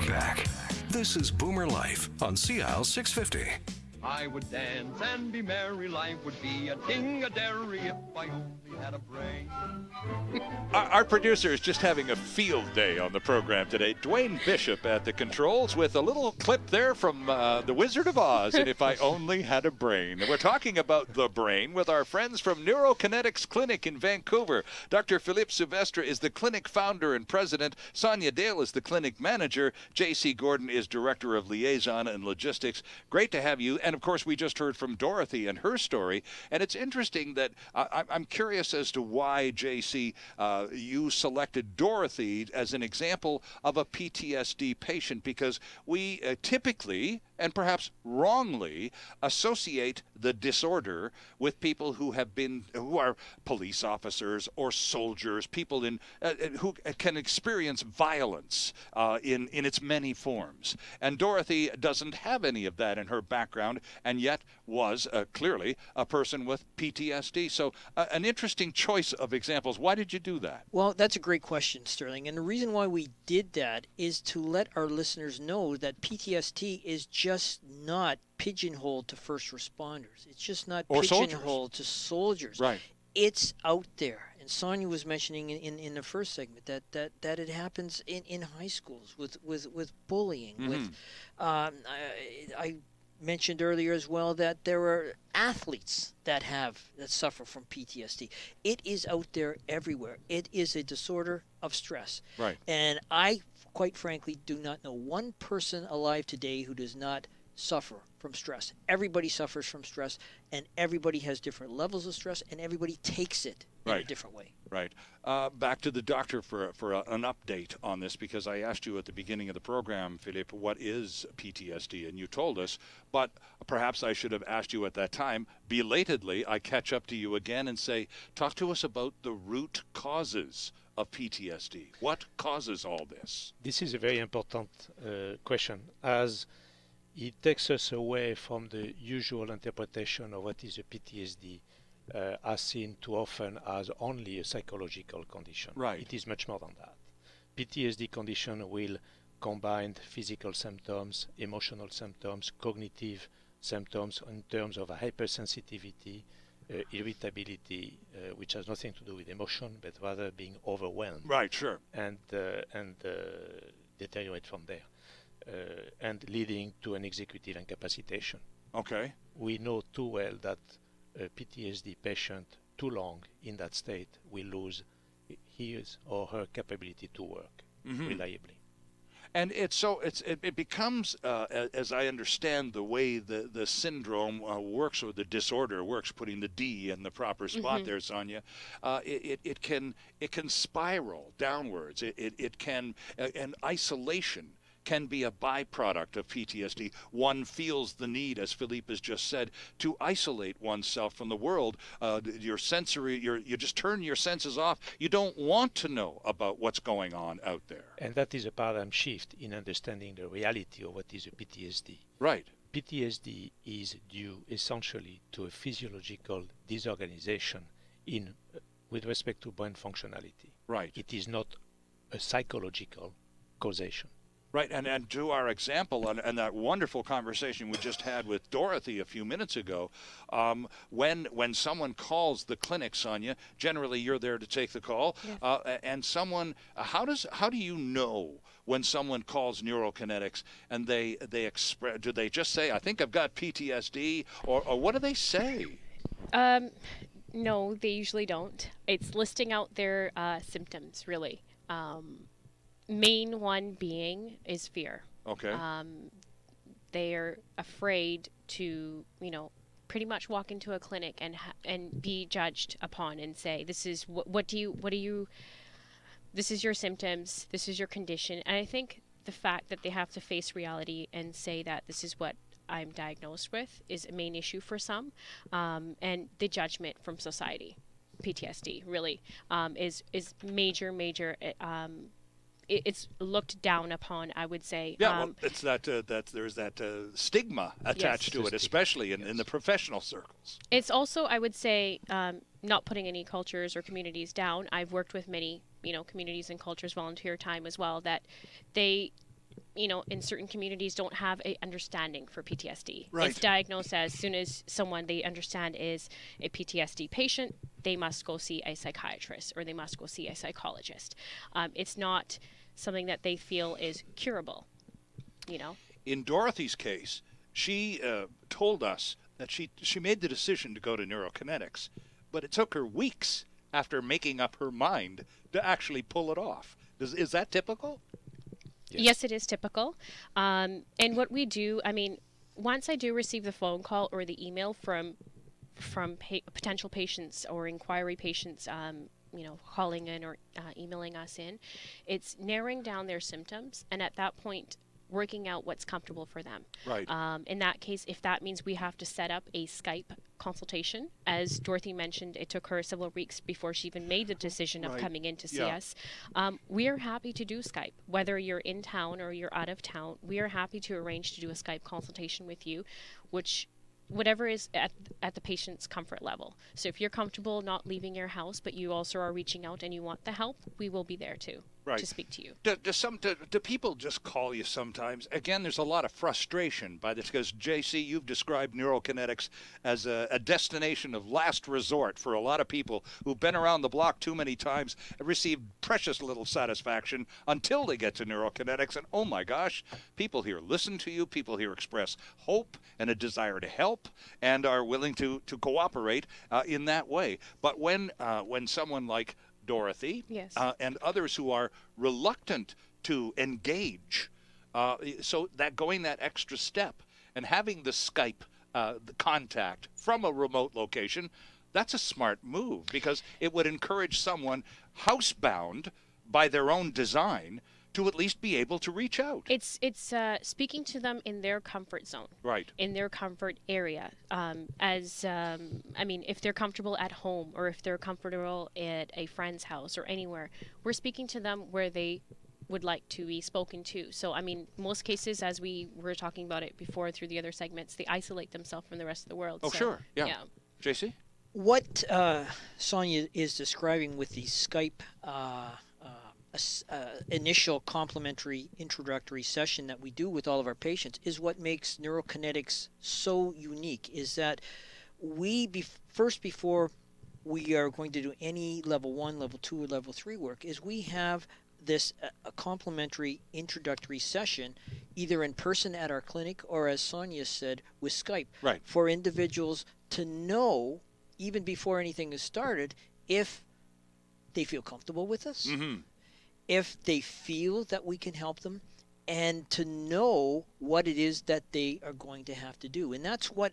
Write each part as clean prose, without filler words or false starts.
back. This is Boomer Life on CL 650. I would dance and be merry, life would be a ding-a-dairy if I only had a brain. Our producer is just having a field day on the program today. Dwayne Bishop at the controls with a little clip there from The Wizard of Oz, and If I Only Had a Brain. We're talking about the brain with our friends from Neurokinetics Clinic in Vancouver. Dr. Philippe Silvestre is the clinic founder and president. Sonia Dale is the clinic manager. J.C. Gordon is director of liaison and logistics. Great to have you. And, of course, we just heard from Dorothy and her story. And it's interesting that I'm curious as to why, J.C., you selected Dorothy as an example of a PTSD patient, because we typically, and perhaps wrongly, associate the disorder with people who are police officers or soldiers, people who can experience violence in its many forms. And Dorothy doesn't have any of that in her background, and yet was clearly a person with PTSD. So an interesting choice of examples. Why did you do that? Well, that's a great question, Sterling. And the reason why we did that is to let our listeners know that PTSD is just not pigeonholed to first responders. It's just not pigeonholed to soldiers. Right. It's out there. And Sonia was mentioning in the first segment that it happens in high schools with bullying. With I mentioned earlier as well that there are athletes that suffer from PTSD. It is out there everywhere. It is a disorder of stress. Right. And I, quite frankly, do not know one person alive today who does not suffer from stress. Everybody suffers from stress, and everybody has different levels of stress, and everybody takes it in a different way. Right. Back to the doctor for an update on this, because I asked you at the beginning of the program, Philippe, what is PTSD? And you told us, but perhaps I should have asked you at that time. Belatedly, I catch up to you again and say, talk to us about the root causes of PTSD. What causes all this? This is a very important question, as it takes us away from the usual interpretation of what is a PTSD, as seen too often as only a psychological condition. Right. It is much more than that. PTSD condition will combine physical symptoms, emotional symptoms, cognitive symptoms in terms of hypersensitivity, irritability, which has nothing to do with emotion, but rather being overwhelmed. Right, sure. And deteriorate from there. And leading to an executive incapacitation. Okay. We know too well that a PTSD patient too long in that state will lose his or her capability to work reliably. And it becomes, as I understand the way the syndrome works, or the disorder works, putting the D in the proper spot there, Sonia, it can spiral downwards. It can, and isolation can be a byproduct of PTSD. One feels the need, as Philippe has just said, to isolate oneself from the world. You just turn your senses off. You don't want to know about what's going on out there. And that is a paradigm shift in understanding the reality of what is a PTSD. Right. PTSD is due essentially to a physiological disorganization with respect to brain functionality. Right. It is not a psychological causation. Right, and to our example, and that wonderful conversation we just had with Dorothy a few minutes ago, when someone calls the clinic, Sonia, generally you're there to take the call, yes. And someone, how do you know when someone calls Neurokinetics and they express, do they just say, I think I've got PTSD, or what do they say? No, they usually don't. It's listing out their symptoms, really. Main one being is fear. Okay. They're afraid to, pretty much walk into a clinic and be judged upon and say, this is this is your symptoms, this is your condition. And I think the fact that they have to face reality and say that this is what I'm diagnosed with is a main issue for some, and the judgment from society. PTSD really is major. It's looked down upon, I would say. Yeah, well, it's that there's that stigma attached to it, especially in the professional circles. It's also, I would say, not putting any cultures or communities down. I've worked with many, communities and cultures, volunteer time as well, that they in certain communities don't have a understanding for PTSD. Right. It's diagnosed as soon as someone they understand is a PTSD patient, they must go see a psychiatrist or they must go see a psychologist. It's not something that they feel is curable, In Dorothy's case, she told us that she made the decision to go to neurokinetics, but it took her weeks after making up her mind to actually pull it off. Is that typical? Yes, it is typical. And what we do, once I do receive the phone call or the email from potential patients or inquiry patients, calling in or emailing us in, it's narrowing down their symptoms, and at that point, working out what's comfortable for them. Right. In that case, if that means we have to set up a Skype consultation, as Dorothy mentioned, it took her several weeks before she even made the decision of coming in to see us. We are happy to do Skype. Whether you're in town or you're out of town, we are happy to arrange to do a Skype consultation with you, whatever is at the patient's comfort level. So if you're comfortable not leaving your house, but you also are reaching out and you want the help, we will be there too. Right. To speak to you. Do people just call you sometimes? Again, there's a lot of frustration by this because, JC, you've described neurokinetics as a destination of last resort for a lot of people who've been around the block too many times and received precious little satisfaction until they get to neurokinetics. And, oh, my gosh, people here listen to you. People here express hope and a desire to help and are willing to cooperate in that way. But when someone like Dorothy, yes. And others who are reluctant to engage. So that going that extra step and having the Skype the contact from a remote location, that's a smart move because it would encourage someone housebound by their own design to at least be able to reach out. It's speaking to them in their comfort zone, right? In their comfort area. If they're comfortable at home or if they're comfortable at a friend's house or anywhere, we're speaking to them where they would like to be spoken to. So, most cases, as we were talking about it before through the other segments, they isolate themselves from the rest of the world. Oh, so, sure, yeah. JC? What Sonia is describing with the Skype initial complimentary introductory session that we do with all of our patients is what makes neurokinetics so unique, is that before we are going to do any level 1, level 2, or level 3 work, is we have this a complimentary introductory session either in person at our clinic or, as Sonia said, with Skype, right, for individuals to know, even before anything is started, if they feel comfortable with us, if they feel that we can help them, and to know what it is that they are going to have to do. And that's what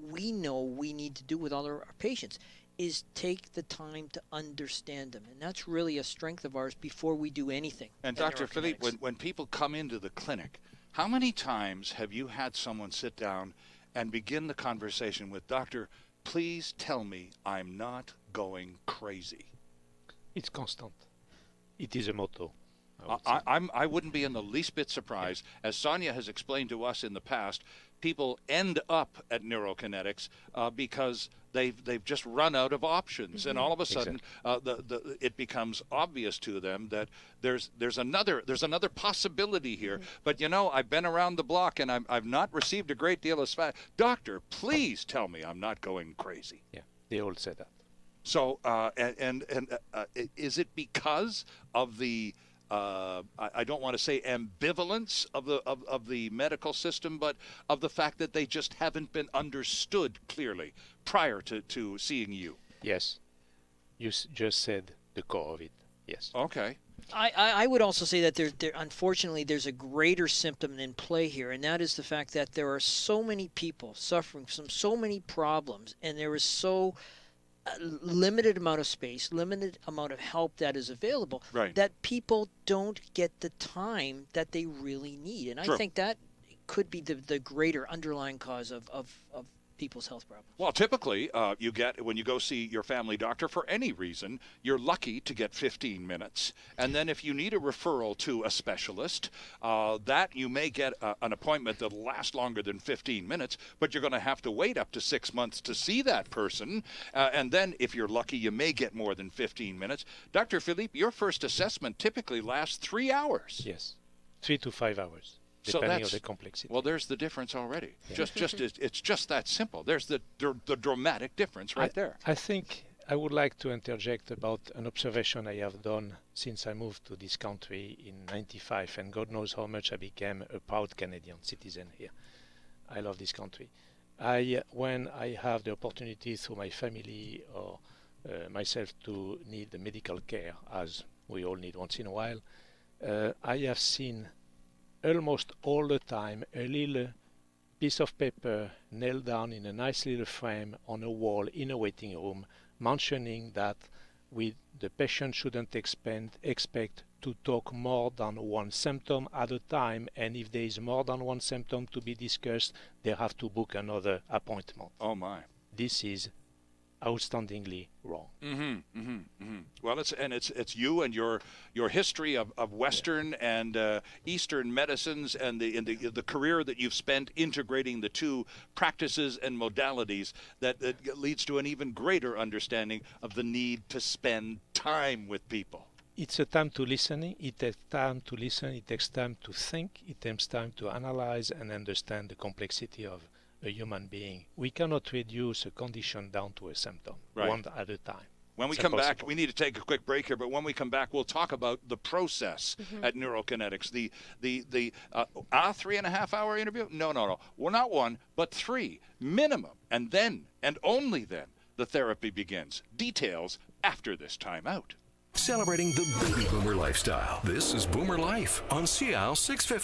we know we need to do with all our patients, is take the time to understand them. And that's really a strength of ours before we do anything. And Dr. Philippe, when people come into the clinic, how many times have you had someone sit down and begin the conversation with, Doctor, please tell me I'm not going crazy? It's constant. It is a motto. I wouldn't be in the least bit surprised. Yeah. As Sonia has explained to us in the past, people end up at neurokinetics because they've just run out of options, and all of a sudden it becomes obvious to them that there's another possibility here. But I've been around the block and I've not received a great deal of Doctor, please tell me I'm not going crazy. Yeah, they all say that. So is it because of the I don't want to say ambivalence of the medical system, but of the fact that they just haven't been understood clearly prior to seeing you? Yes, you just said the core of it. Yes. Okay. I would also say that there unfortunately there's a greater symptom in play here, and that is the fact that there are so many people suffering from so many problems, and there is so limited amount of space, limited amount of help that is available, right, that people don't get the time that they really need. And True. I think that could be the greater underlying cause of people's health problems. Well, typically, you get, when you go see your family doctor for any reason, you're lucky to get 15 minutes. And then if you need a referral to a specialist, that you may get an appointment that'll last longer than 15 minutes, but you're going to have to wait up to 6 months to see that person. And then if you're lucky, you may get more than 15 minutes. Dr. Philippe, your first assessment typically lasts 3 hours. Yes. 3 to 5 hours, So depending on the complexity. Well, there's the difference already. It's just that simple. There's the dramatic difference right there. I think I would like to interject about an observation I have done since I moved to this country in '95, and God knows how much I became a proud Canadian citizen here. I love this country. When I have the opportunity through my family or myself to need medical care, as we all need once in a while, I have seen almost all the time a little piece of paper nailed down in a nice little frame on a wall in a waiting room, mentioning that the patient shouldn't expect to talk more than one symptom at a time, and if there is more than one symptom to be discussed, they have to book another appointment. Oh my! This is outstandingly wrong. Well, it's you and your history of Western and Eastern medicines and the career that you've spent integrating the two practices and modalities that leads to an even greater understanding of the need to spend time with people. It's a time to listening. It takes time to listen. It takes time to think. It takes time to analyze and understand the complexity of a human being. We cannot reduce a condition down to a symptom, one at a time. When we come back, we need to take a quick break here, but when we come back, we'll talk about the process at Neurokinetics. The 3.5 hour interview? No. Well, not 1, but 3 minimum. And then, and only then, the therapy begins. Details after this time out. Celebrating the baby boomer lifestyle. This is Boomer Life on CIAL 650.